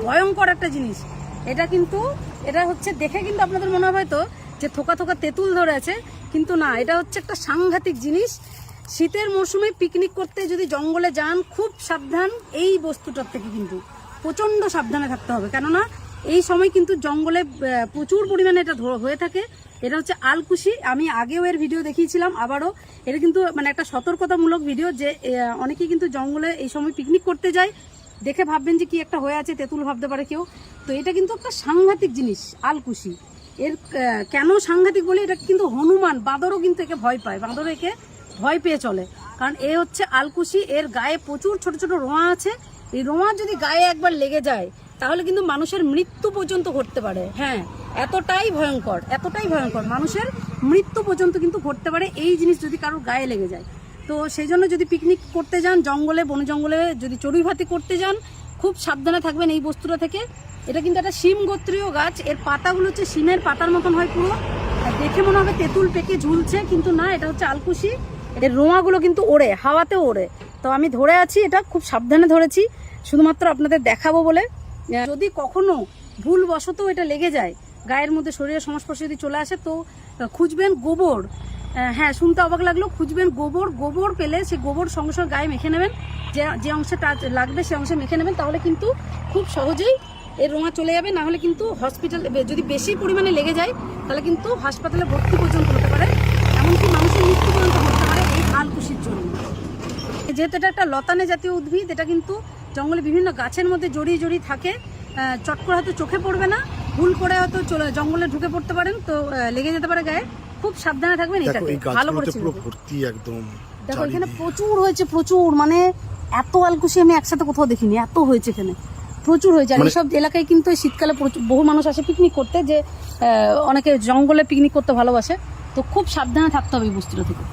ভয়ঙ্কর একটা জিনিস। এটা হচ্ছে দেখে কিন্তু আপনাদের মনে হবে তো যে থোকা থোকা তেঁতুল ধরে আছে, কিন্তু না, এটা হচ্ছে একটা সাংঘাতিক জিনিস। শীতের মরশুমে পিকনিক করতে যদি জঙ্গলে যান, খুব সাবধান এই বস্তুটার থেকে, কিন্তু প্রচণ্ড সাবধানে থাকতে হবে। কেননা এই সময় কিন্তু জঙ্গলে প্রচুর পরিমাণে এটা হয়ে থাকে। এটা হচ্ছে আলকুশি। আমি আগেও এর ভিডিও দেখিয়েছিলাম, আবারও এটা কিন্তু মানে একটা সতর্কতামূলক ভিডিও, যে অনেকেই কিন্তু জঙ্গলে এই সময় পিকনিক করতে যায়, দেখে ভাববেন যে কি একটা হয়ে আছে, তেঁতুল ভাবতে পারে কেউ। তো এটা কিন্তু একটা সাংঘাতিক জিনিস আলকুশি। এর কেন সাংঘাতিক বলে, এটা কিন্তু হনুমান, বাঁদরও কিন্তু একে ভয় পায়, বাঁদর একে ভয় পেয়ে চলে, কারণ এ হচ্ছে আলকুশি। এর গায়ে প্রচুর ছোট ছোট রোঁয়া আছে। এই রোঁয়া যদি গায়ে একবার লেগে যায় তাহলে কিন্তু মানুষের মৃত্যু পর্যন্ত ঘটতে পারে। হ্যাঁ, এতটাই ভয়ঙ্কর, এতটাই ভয়ঙ্কর, মানুষের মৃত্যু পর্যন্ত কিন্তু ঘটতে পারে এই জিনিস যদি কারোর গায়ে লেগে যায়। তো সেই জন্য যদি পিকনিক করতে যান জঙ্গলে, বন জঙ্গলে যদি চড়ুইভাতি করতে যান, খুব সাবধানে থাকবেন এই বস্তুটা থেকে। এটা কিন্তু একটা শিম গোত্রীয় গাছ। এর পাতাগুলো হচ্ছে শিমের পাতার মতন হয় পুরো, দেখে মনে হবে তেঁতুল পেকে ঝুলছে, কিন্তু না, এটা হচ্ছে আলকুশি। এর রোঁয়াগুলো কিন্তু ওড়ে, হাওয়াতেও ওড়ে। তো আমি ধরে আছি, এটা খুব সাবধানে ধরেছি, শুধুমাত্র আপনাদের দেখাবো বলে। যদি কখনো ভুলবশত এটা লেগে যায় গায়ের মধ্যে, শরীরের সংস্পর্শে যদি চলে আসে, তো খুঁজবেন গোবর। হ্যাঁ, শুনতে অবাক লাগলো, খুঁজবেন গোবর। গোবর পেলে সে গোবর সঙ্গে সঙ্গে গায়ে মেখে নেবেন, যে অংশে লাগবে সে অংশে মেখে নেবেন, তাহলে কিন্তু খুব সহজেই এর রোঁয়া চলে যাবে। না হলে কিন্তু হসপিটালে যদি বেশি পরিমাণে লেগে যায় তাহলে কিন্তু হাসপাতালে ভর্তি পর্যন্ত হতে পারে, এমনকি মানুষের মৃত্যু পর্যন্ত হতে পারে এই আলকুশির জন্য। যেহেতু এটা একটা লতানে জাতীয় উদ্ভিদ, এটা কিন্তু জঙ্গলে বিভিন্ন গাছের মধ্যে জড়িয়ে জড়িয়ে থাকে। চট করে হয়তো চোখে পড়বে না, ভুল করে হয়তো জঙ্গলে ঢুকে পড়তে পারেন, তো লেগে যেতে পারে গায়ে। খুব সাবধানে থাকবেন। এটাকে ভালো করে দেখো, এখানে প্রচুর হয়েছে, প্রচুর, মানে এত আলকুশি আমি একসাথে কোথাও দেখিনি, এত হয়েছে এখানে, প্রচুর হয়েছে। আর এইসব এলাকায় কিন্তু শীতকালে বহু মানুষ আসে পিকনিক করতে, যে অনেকে জঙ্গলে পিকনিক করতে ভালোবাসে। তো খুব সাবধানে থাকতে হবে এই বস্তুটা থেকে।